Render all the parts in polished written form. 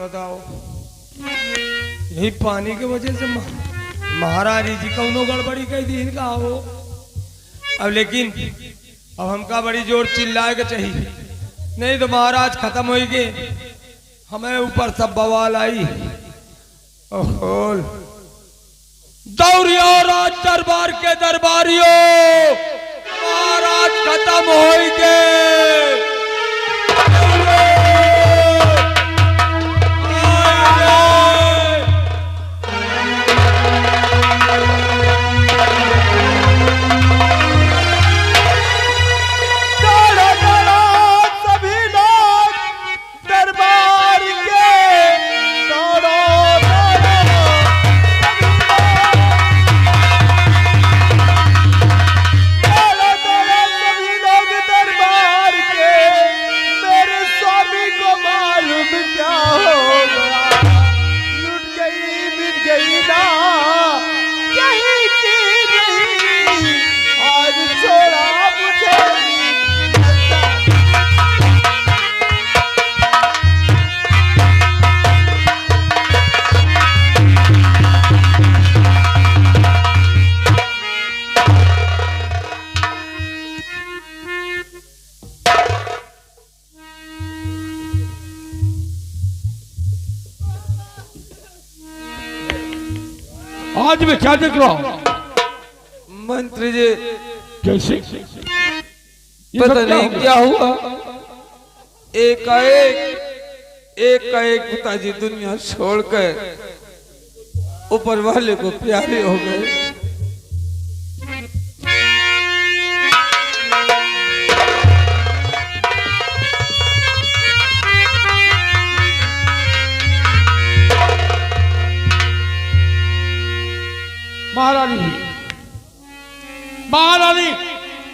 बताओ यही पानी के वजह से महाराज जी कौनो गड़बड़ी कह दी इनका हो। अब लेकिन अब हमका बड़ी जोर चिल्लाए के चाहिए, नहीं तो महाराज खत्म हो गए, हमें ऊपर सब बवाल आई। ओहोल दौड़ियो राज दरबार के दरबारियों, महाराज खत्म हो गए। आज मैं क्या देख रहा हूँ मंत्री जी? कैसे पता नहीं क्या हुआ, एक पिताजी दुनिया छोड़कर ऊपर वाले को प्यारे हो गए। महारानी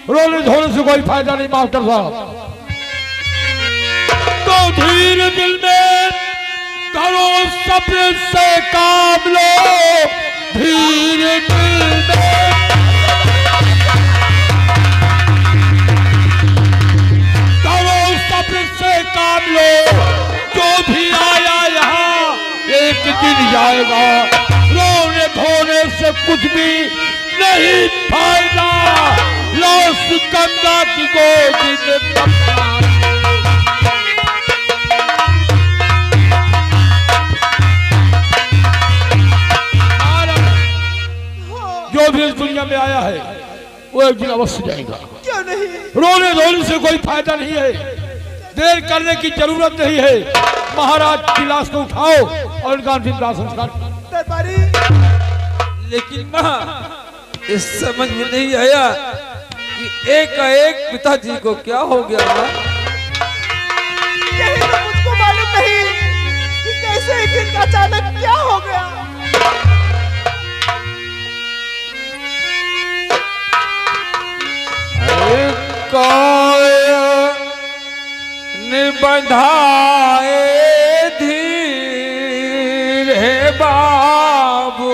रोने धोने से कोई फायदा नहीं मास्टर साहब, तो धीर दिल में करो सब्र से काम लो, धीर दिल में करो सब्र से काम लो, जो भी आया यहाँ एक दिन जाएगा, रोने धोने से कुछ भी नहीं फायदा, लौस गंगा की गोदी में जो भी इस दुनिया में आया है वो एक दिन अवश्य जाएगा। क्यों नहीं? रोने धोने से कोई फायदा नहीं है, देर करने की जरूरत नहीं है। महाराज की लाश को उठाओ और उनका अंतिम दाह संस्कार। लेकिन मां इस समझ में नहीं आया कि एक पिताजी को क्या हो गया मां? यही तो मुझको मालूम नहीं कि कैसे एक दिन का अचानक क्या हो गया। बंधाए धीर है बाबू,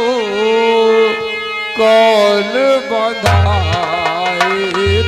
कौन बंधाए धीर?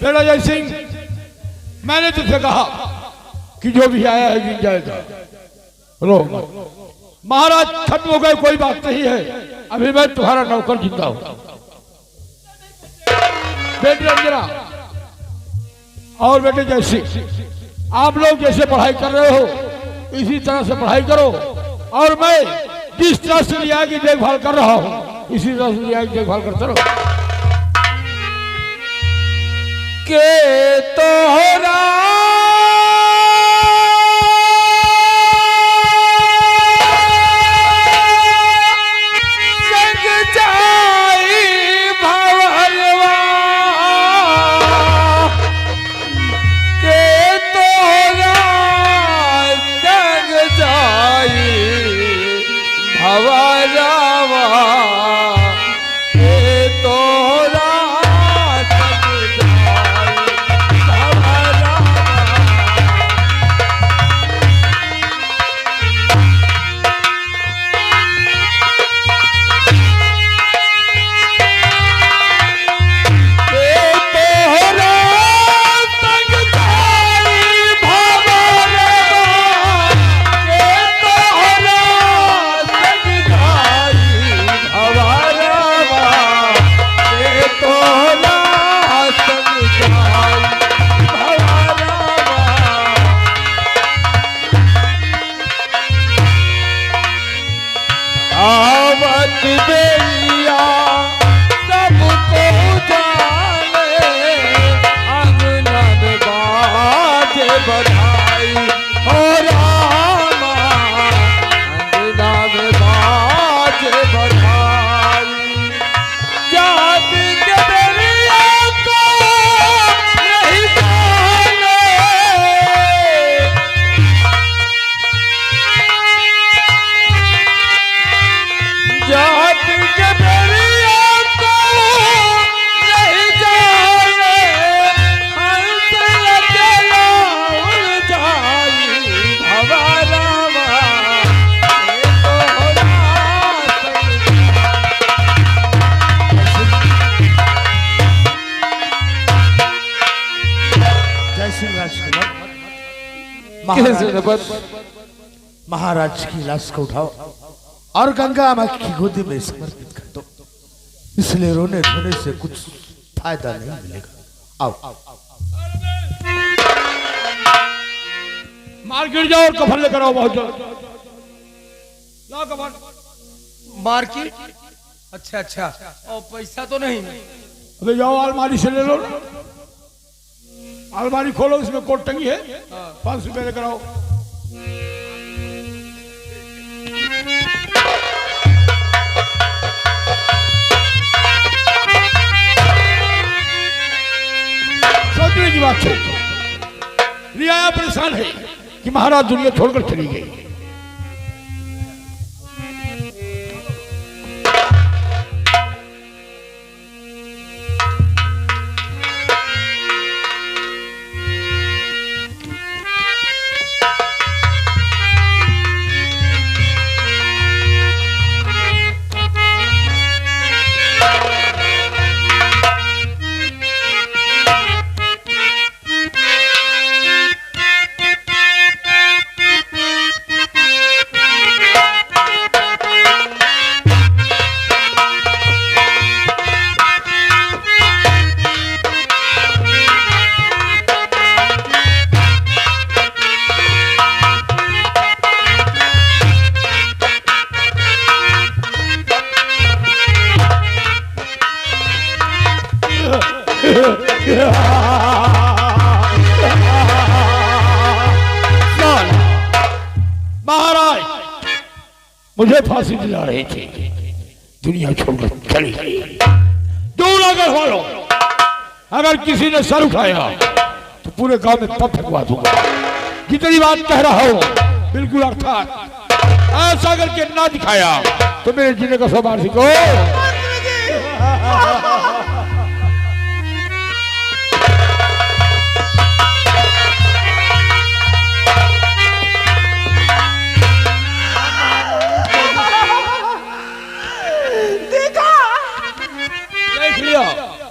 बेटा जय सिंह, मैंने तुझसे कहा कि जो भी आया है जीत जाएगा, रो मत। महाराज खत्म हो गए कोई बात नहीं है, अभी मैं तुम्हारा नौकर जिंदा हूं। बेटी रंजना और बेटे जैसे आप लोग जैसे पढ़ाई कर रहे हो इसी तरह से पढ़ाई करो, और मैं जिस तरह से रिया की देखभाल कर रहा हूँ इसी तरह से रिया की देखभाल करते रहो। के तोहरा महाराज की लाश को उठाओ और गंगा माँ की गोदी में समर्पित कर दो, इसलिए रोने धोने से कुछ फायदा नहीं मिलेगा। आओ मार्केट जाओ और कफन लेकर आओ बहुत जल्द। लाओ कफन। मार्केट? अच्छा अच्छा, और पैसा तो नहीं? अबे जाओ अलमारी से ले लो ना, अलमारी खोलो इसमें कोट टंगी है, 500 रुपये लेकर आओ। सोचने की बात है, रिया परेशान है कि महाराज दुनिया छोड़कर चली गई। महाराज मुझे फांसी दिला रहे थे, दुनिया छोड़कर चली गई। दूर वालों, अगर किसी ने सर उठाया तो पूरे गांव में तब फेंकवा दूंगा। जितनी बात कह रहा हूं बिल्कुल अर्थात, ऐसा करके ना दिखाया तो मेरे जीने का स्वभाव सीखो।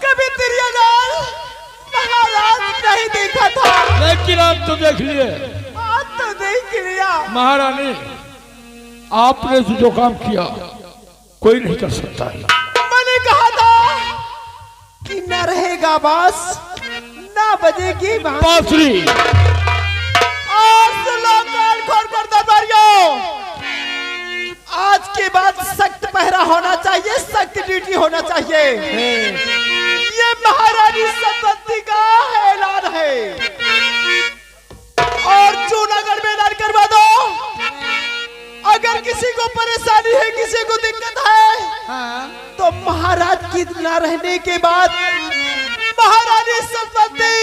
कभी तेरी अगाल महाराज नहीं देखा था, लेकिन आप तो देख लिए। आज तो देख लिया। महारानी, आपने जो काम किया कोई नहीं कर सकता है। मैंने कहा था कि न रहेगा बास न क्या बजेगी बांसुरी। कान खोल कर दरबारियों, आज के बाद सख्त पहरा होना चाहिए, सख्त ड्यूटी होना चाहिए। ये महारानी सतवंती का ऐलान है और जूनागढ़ में ऐलान करवा दो। अगर किसी को परेशानी है, किसी को दिक्कत है, तो महाराज की न रहने के बाद महारानी सतवंती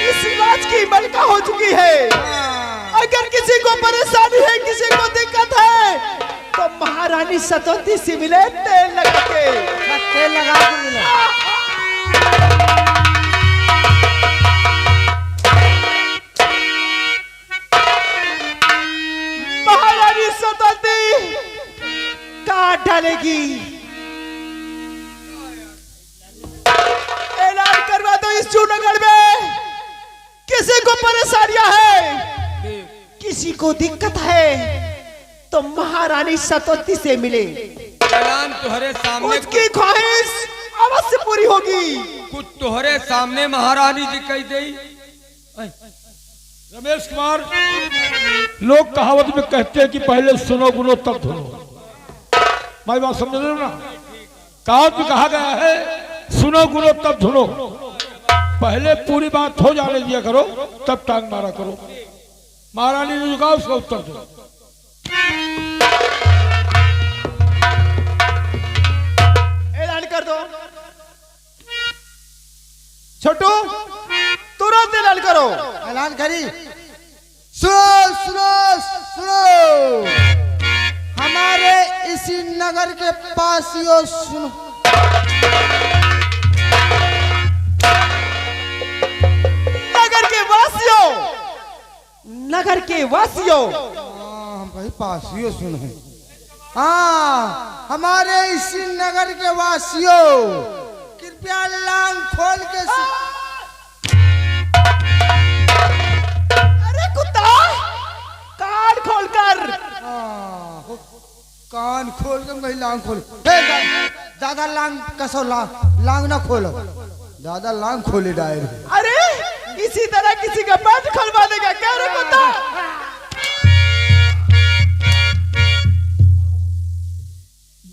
इस राज की मलका हो चुकी है। अगर किसी को परेशानी है, किसी को दिक्कत है, तो महारानी सतवंती से मिले, तेल लगा के, तेल लगा के मिले। महारानी सतवंती काट डालेगी। ऐलान करवा दो इस जूनागढ़ में, किसी को परेशानियां है, किसी को दिक्कत है, तो महारानी सतवंती से मिले। ऐलान तुहरे सामने, उसकी ख्वाहिश अवश्य पूरी होगी। कुछ तुहरे सामने महारानी जी कह दई। रमेश कुमार, लोग कहावत में कहते हैं कि पहले सुनो गुनो तब धुनो। मैं बात समझ रहे हो ना? कहावत में कहा गया है सुनो गुनो तब धुनो। पहले पूरी बात हो जाने दिया करो, तब टांग मारा करो। महारानी ने जो कहा उसका उत्तर दो। ऐलान कर दो। छोटू, तुरंत ऐलान करो। ऐलान करी। सुनो सुनो सुनो, हमारे इसी नगर के पासियों सुनो। नगर के वासियों, नगर के वासियों, हम भाई पासियों सुनो। हाँ, हमारे इसी नगर के वासियों, कृपया लांग खोल के अरे कुत्ता, कान खोल कर। कान खोल के भाई लांग खोल। दादा लांग कसो, लांग ना खोलो, दादा लांग खोले डायर। अरे इसी तरह किसी का पेट खुलवा देगा क्या रे कुत्ता?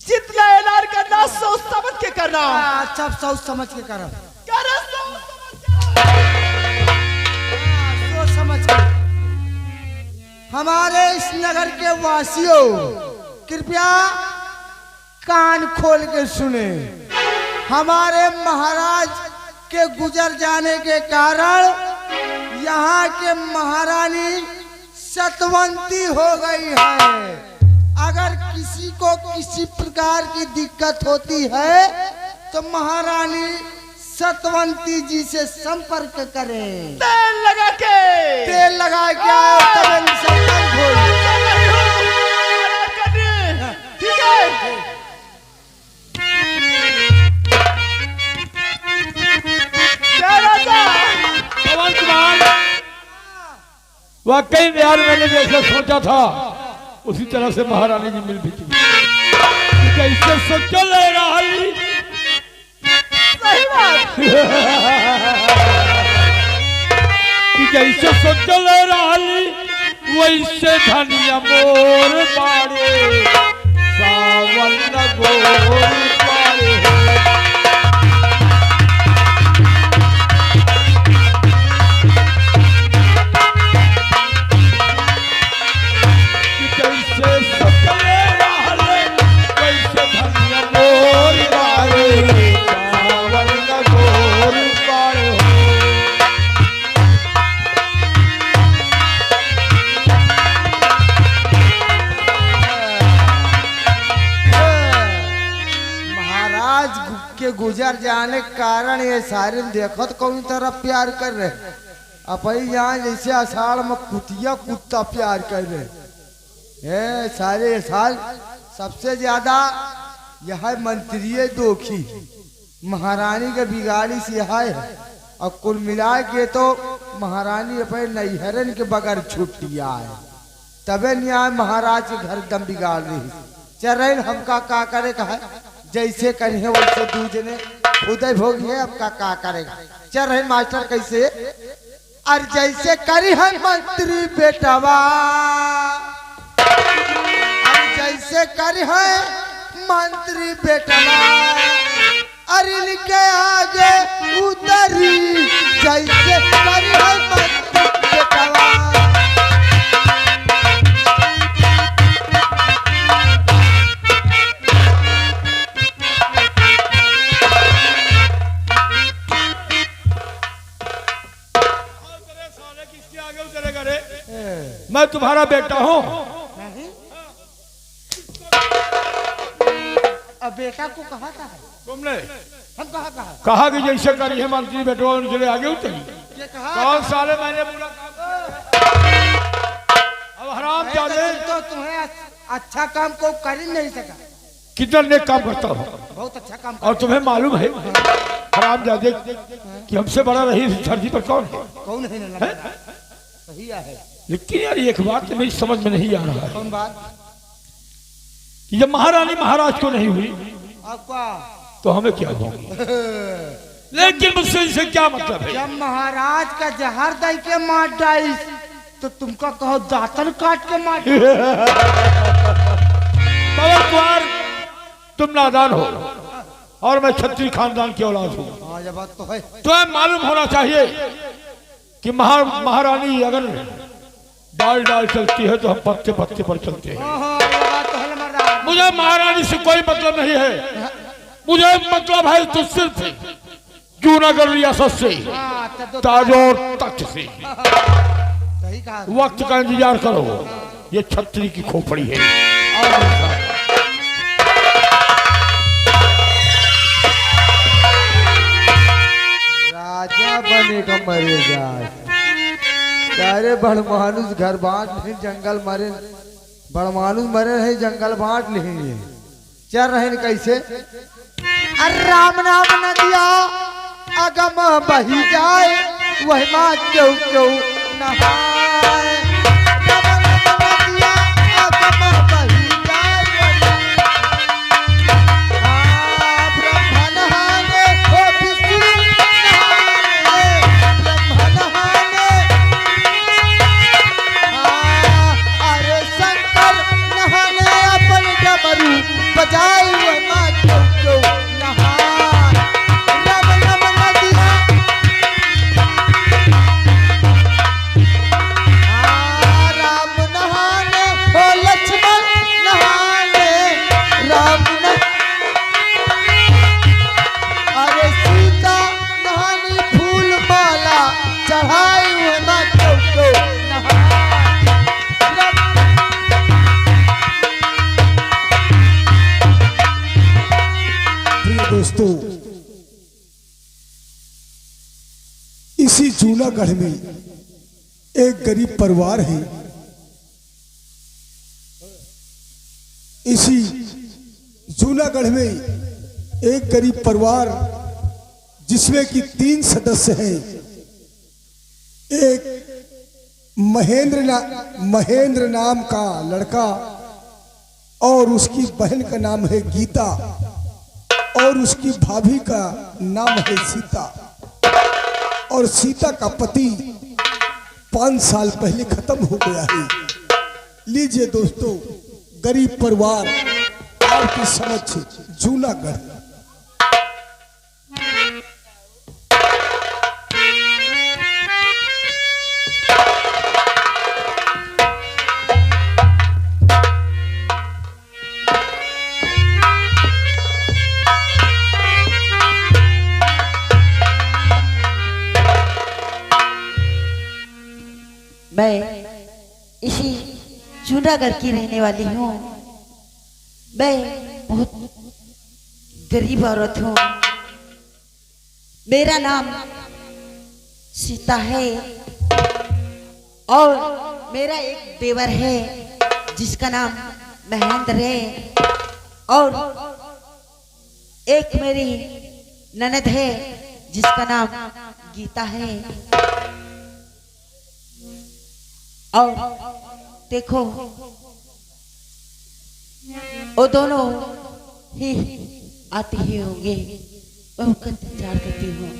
जितना ऐलान करना सोच समझ के करना। अच्छा, सोच समझ के करो। सोच समझ के। हमारे इस नगर के वासियों, कृपया कान खोल के सुने। हमारे महाराज के गुजर जाने के कारण यहाँ के महारानी सतवंती हो गई है। अगर किसी को किसी प्रकार की दिक्कत होती है तो महारानी सतवंती जी से संपर्क करें। तेल लगा के, तेल लगा के आओ, तब संपर्क हो। ठीक है। पवन कुमार, वाकई में यार मैंने जैसे सोचा था उसी तरह से महारानी जी मिल भी चुकी। कैसे सोच ले रही, सही बात। कि जैसे सोच ले रही वैसे धनिया मोर बाड़े सावन गोर बाड़े। के गुजर जाने के कारण ये सारे देखो तो कौन तरफ प्यार कर रहे। अब यहाँ जैसे आषाढ़ में कुतिया कुत्ता प्यार कर रहे है। सारे साल सबसे ज्यादा यह मंत्री दोखी महारानी के बिगाड़ी से यह है। और कुल मिला के तो महारानी अपने नैहरन के बगैर छुट्टिया है, तबे न्याय महाराज के घर दम बिगाड़ रही। चरण हमका का करे का है, जैसे कहे वैसे दूजने उदय भोग है, अब का करेगा। चल रहे मास्टर कैसे और जैसे करी है मंत्री बेटवा और जैसे करी है मंत्री बेटवा अरे लिखे आगे उतरी जैसे करी है मंत्री बेटवा मैं तुम्हारा बेटा हूँ। अब बेटा को कहा था तुमने हम कहा कि जैसे करी है मंत्री बेटवा उनके आगे उतरी। ये कहा कौन साले मैंने बुरा काम किया? अब हराम जादे तो तुम्हें अच्छा काम को कर ही नहीं सका। कितना नेक काम करता हूँ बहुत अच्छा काम और तुम्हें मालूम है हराम जादे कि हमसे बड़ा रही धरती पर कौन है? कौन है ना सही है। लेकिन यार एक बात मेरी समझ में नहीं आ रहा है कौन बात? कि जब महारानी महाराज को नहीं हुई आपका तो हमें क्या होगी? लेकिन मुझसे इसे क्या मतलब है? जब महाराज का जहर दे के मार डाई तो तुमका कहो दातन काट के मार पवन कुमार तुम नादान हो और मैं क्षत्रिय खानदान की औलाद हूँ। हाँ ये बात तो है। तुम्हें मालूम होना चाहिए कि महारानी अगर डाल डाल चलती है तो हम पत्ते पत्ते पर चलते हैं। ये बात तो है मर्दान। मुझे महारानी से कोई मतलब नहीं है, मुझे मतलब है तो सिर्फ जूनागढ़ रियासत से ताजोर तख्त से। सही कहा। वक्त का इंतजार करो, ये छतरी की खोपड़ी है। राजा बनेगा मरेगा। सारे बड़ मानुस घर बांट ले जंगल मरे बड़ मानुस मरे है जंगल बांट लेंगे। चल रहे कैसे अरे राम नाम नदिया अगम बही जाए वह माँ क्यों क्यों नहाए। राम नाम नदिया अगम बही जाए ब्रह्म नहाने हो विष्णु नहाने ब्रह्म नहाने अरे शंकर नहाने अपन डमरू बजाए वह माँ क्यों क्यों नहाए। राम नाम नदिया राम नहाने हो लक्ष्मण नहाने राम अरे सीता नहानी फूल माला चढ़ाई हुए माँ क्यों क्यों नहाए। प्रिय दोस्तों, इसी जूनागढ़ में एक गरीब परिवार है। इसी जूनागढ़ में एक गरीब परिवार जिसमें कि 3 सदस्य हैं। एक महेंद्र नाम का लड़का और उसकी बहन का नाम है गीता और उसकी भाभी का नाम है सीता। और सीता का पति 5 साल पहले खत्म हो गया है। लीजिए दोस्तों, गरीब परिवार आपके समक्ष जूनागढ़। मैं इसी जूनागढ़ की रहने वाली हूँ। मैं बहुत गरीब औरत हूँ। मेरा नाम सीता है और मेरा एक देवर है जिसका नाम महेंद्र है और एक मेरी ननद है जिसका नाम गीता है। और देखो वो दोनों ही आते ही होंगे। मैं उनका इंतजार करती हूँ।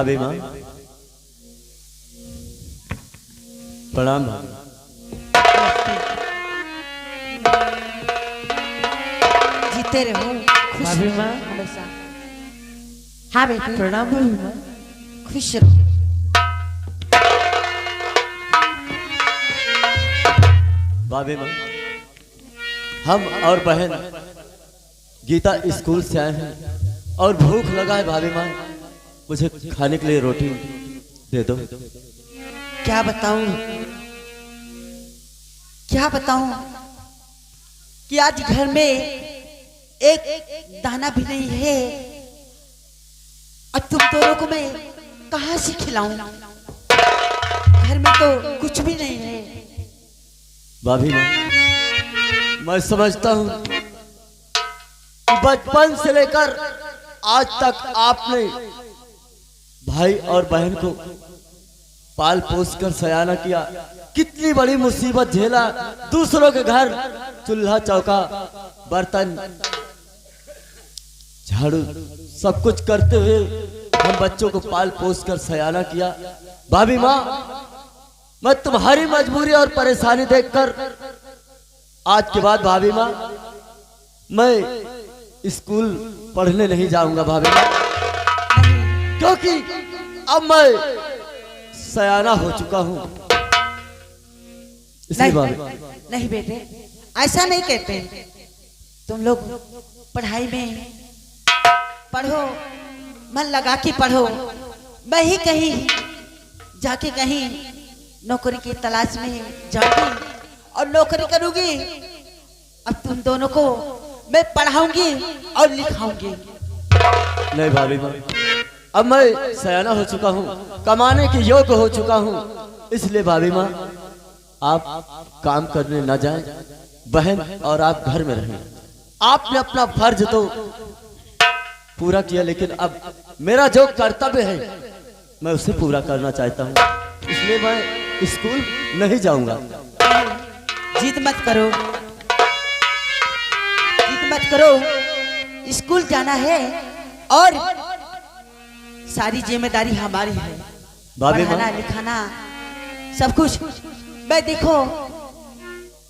भाभी माँ प्रणाम भाभी। जीते रहो खुश भाभी रहो माँ। हमेशा। हाँ बेटी प्रणाम भाभी माँ। खुश रहो। भाभी माँ हम और बहन गीता स्कूल से आए हैं और भूख लगा है भाभी माँ, मुझे खाने के लिए रोटी दे दो। क्या बताऊं क्या बताऊं कि आज घर में एक दाना भी नहीं है और तुम दोनों को मैं कहां से खिलाऊं। घर में तो कुछ भी नहीं है। भाभी माँ मैं समझता हूँ कि बचपन से लेकर आज तक आपने भाई और बहन को पाल पोस कर सयाना किया, कितनी बड़ी मुसीबत झेला, दूसरों के घर चूल्हा चौका बर्तन झाड़ू सब कुछ करते हुए हम बच्चों को पाल पोस कर सयाना किया। भाभी माँ मैं तुम्हारी मजबूरी और परेशानी देखकर आज के बाद भाभी माँ मैं स्कूल पढ़ने नहीं जाऊंगा भाभी माँ, क्योंकि अब मैं सयाना हो चुका हूँ। इसलिए भाभी नहीं, नहीं बेटे ऐसा नहीं कहते। तुम लोग पढ़ाई में पढ़ो, मन लगा के पढ़ो। मैं ही कहीं जाके कहीं नौकरी की तलाश में जाऊंगी और नौकरी करूंगी। अब तुम दोनों को मैं पढ़ाऊंगी और लिखाऊंगी। नहीं भाभी माँ अब मैं सयाना हो चुका हूँ, कमाने के योग्य हो चुका हूँ। इसलिए भाभी माँ आप काम करने न जाएं, बहन और आप घर में रहें। आपने अपना फर्ज तो पूरा किया, लेकिन अब मेरा जो कर्तव्य है मैं उसे पूरा करना चाहता हूँ। इसलिए मैं स्कूल नहीं जाऊंगा। जिद मत करो, जिद मत करो। स्कूल जाना है और सारी जिम्मेदारी हमारी है। भाभी पढ़ाना माँ लिखाना सब कुछ। मैं देखो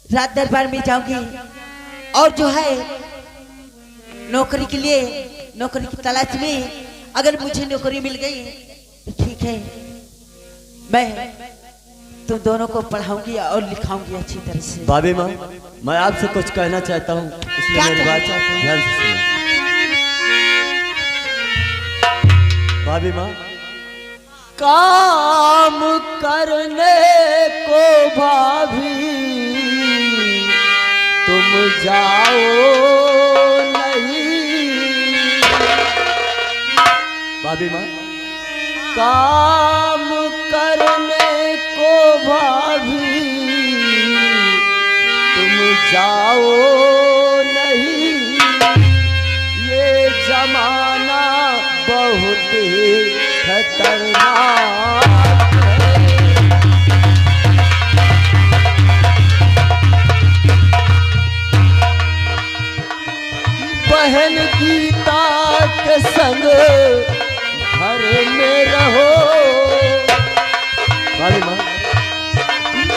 रात दरबार में जाऊंगी और जो है नौकरी के लिए नौकरी की तलाश में अगर मुझे नौकरी मिल गई तो ठीक है, मैं तुम दोनों को पढ़ाऊंगी और लिखाऊंगी अच्छी तरह से। भाभी माँ मैं आपसे कुछ कहना चाहता हूँ, इसलिए क्या मेरी कहना बात चाहते हैं? ध्यान से सुनो। भाभी माँ काम करने को भाभी तुम जाओ नहीं। भाभी माँ काम करने को भाभी तुम जाओ नहीं, ये जमाना बहुत खतरनाक है। बहन गीता के संग घर में रहो। भाभी माँ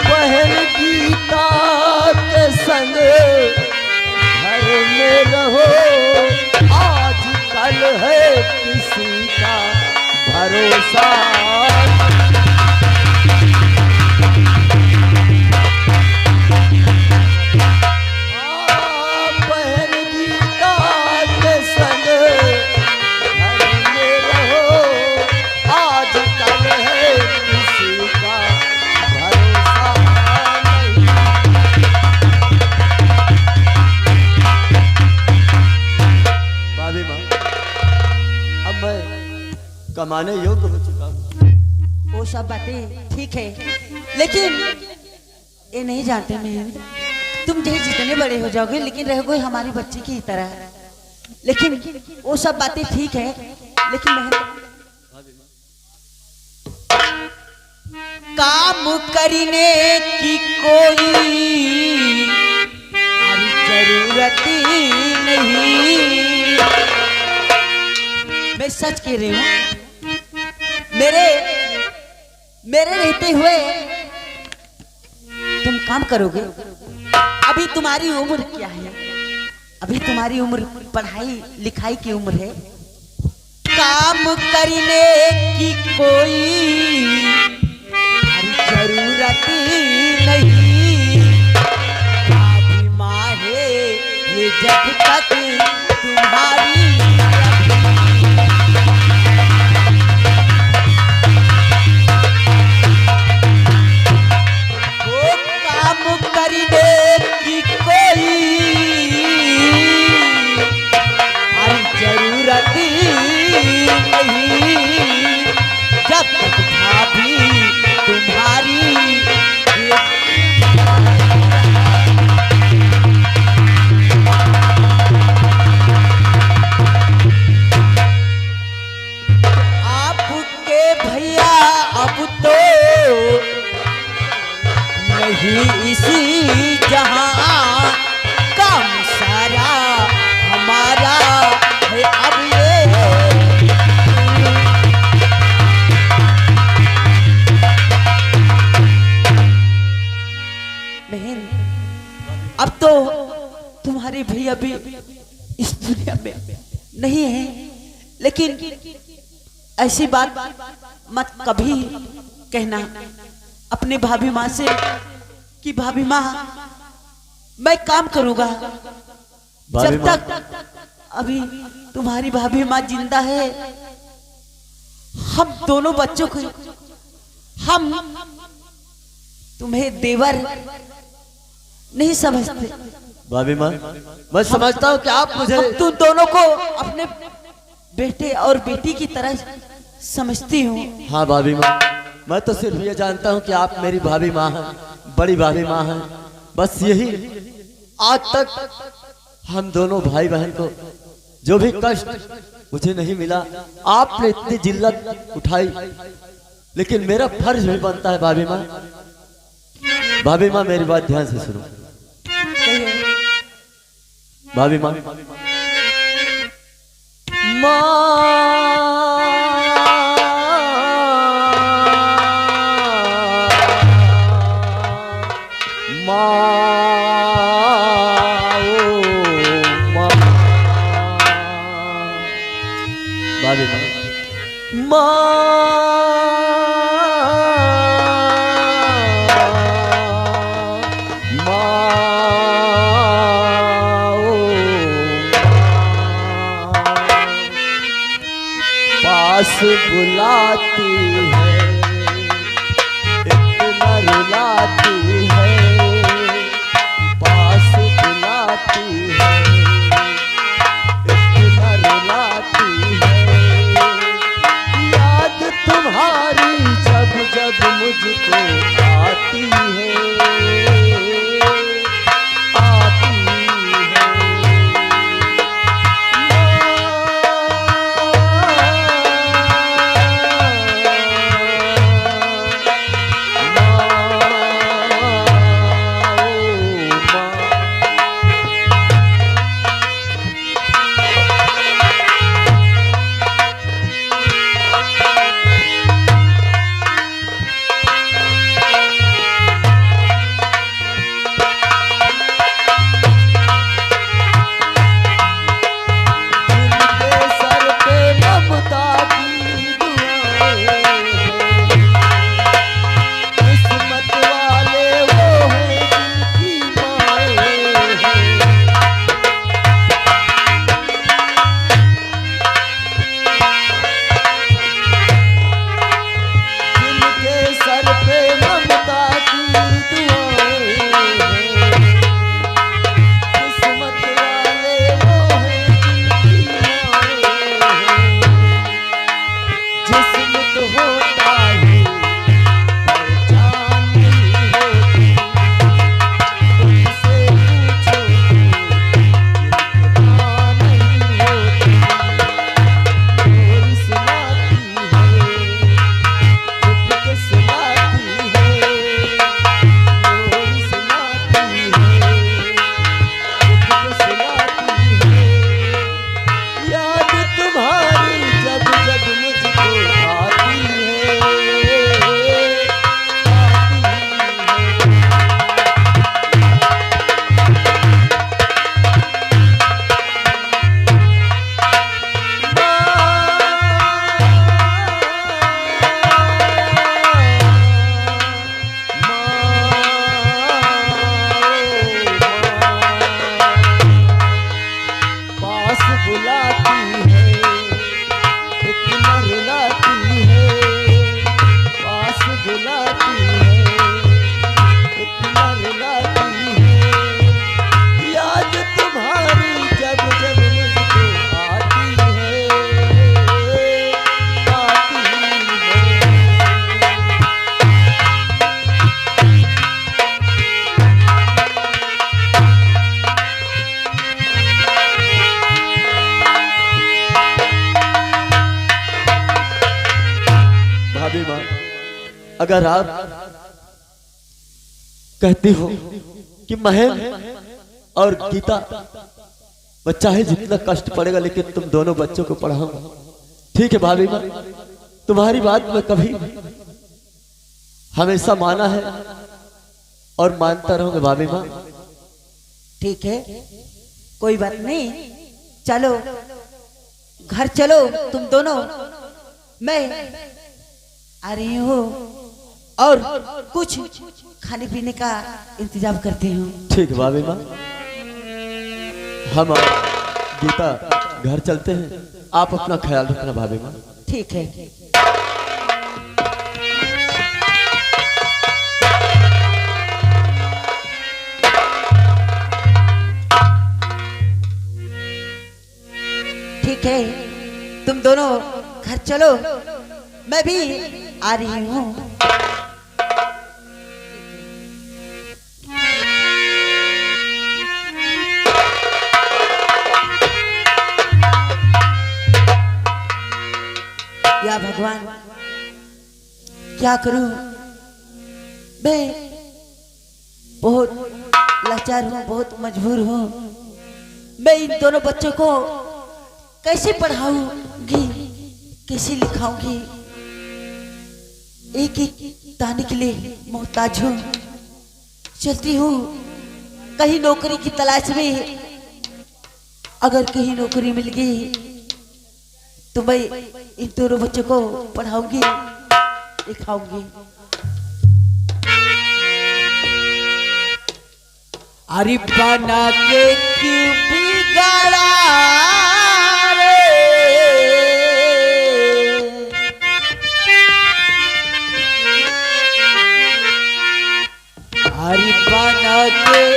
बहन गीता के संग घर में रहो। आज कल है किसी का भरोसा। बहन गीता के संग घर में रहो। आज कल है किसी का भरोसा नहीं। भाभी माँ अब मैं कमाने योग्य हो चुका हूँ। वो सब बातें ठीक है, लेकिन ये नहीं जानते मैं तुम चाहे जितने बड़े हो जाओगे लेकिन रहोगे हमारी बच्ची की तरह। लेकिन वो सब बातें ठीक है, लेकिन मैं काम करने की कोई जरूरत ही नहीं। मैं सच कह रही हूँ, मेरे मेरे रहते हुए तुम काम करोगे? अभी तुम्हारी उम्र क्या है? अभी तुम्हारी उम्र पढ़ाई लिखाई की उम्र है। काम करने की कोई जरूरत नहीं। अभी माँ है ये जब तक तुम्हारी वो काम करने की कोई जरूरत नहीं। जब तक भाभी तुम्हारी आपके भैया अब तो नहीं इसी जहां, काम सारा हमारा है अब ये। बहन, अब तो तुम्हारे भैया भी इस दुनिया में नहीं है, लेकिन ऐसी बात मत कभी कहना अपने भाभी माँ से कि भाभी माँ मैं काम करूंगा। जब तक अभी तुम्हारी भाभी माँ जिंदा है, हम दोनों बच्चों को हम तुम्हें देवर नहीं समझते। भाभी माँ, मैं समझता हूँ कि आप मुझे हम तुम दोनों को अपने बेटे और बेटी की तरह समझती हूँ। हाँ भाभी माँ, मैं तो सिर्फ ये जानता हूँ कि आप मेरी भाभी माँ हैं, बड़ी भाभी माँ हैं। बस यही, आज तक हम दोनों भाई बहन को जो भी कष्ट मुझे नहीं मिला, आपने इतनी जिल्लत उठाई, लेकिन मेरा फर्ज भी बनता है भाभी माँ। भाभी माँ मेरी बात ध्यान से सुनो। भाभी माँ, पास बुलाती है, इतना रुलाती है, पास बुलाती है, इतना रुलाती है। याद तुम्हारी जब जब मुझको आती है, आती है। अगर आप कहती हो कि महेंद्र और गीता बच्चा है, जितना कष्ट पड़ेगा लेकिन तुम दोनों बच्चों को पढ़ाऊंगा। ठीक है भाभी माँ, तुम्हारी बात मैं कभी हमेशा माना है और मानता रहूंगा भाभी माँ। ठीक है, कोई बात नहीं, चलो घर चलो तुम दोनों, मैं आ रही हूँ और कुछ खाने पीने का इंतजाम करती हूँ। ठीक है भाभी माँ, हम और गीता घर चलते हैं। आप अपना ख्याल रखना भाभी माँ। ठीक है। ठीक है, तुम दोनों घर चलो, मैं भी आ रही हूँ। या भगवान, क्या करूं, मैं बहुत लाचार हूँ, बहुत मजबूर हूँ। मैं इन दोनों बच्चों को कैसे पढ़ाऊंगी, कैसे लिखाऊंगी? एक एक दाने के लिए मोहताज हूँ। चलती हूँ कहीं नौकरी की तलाश में, अगर कहीं नौकरी मिल गई तो मैं इन दोनों बच्चों को पढ़ाऊंगी, लिखाऊंगी। अरे बना के क्यों बिगाड़ा रे, अरे बना के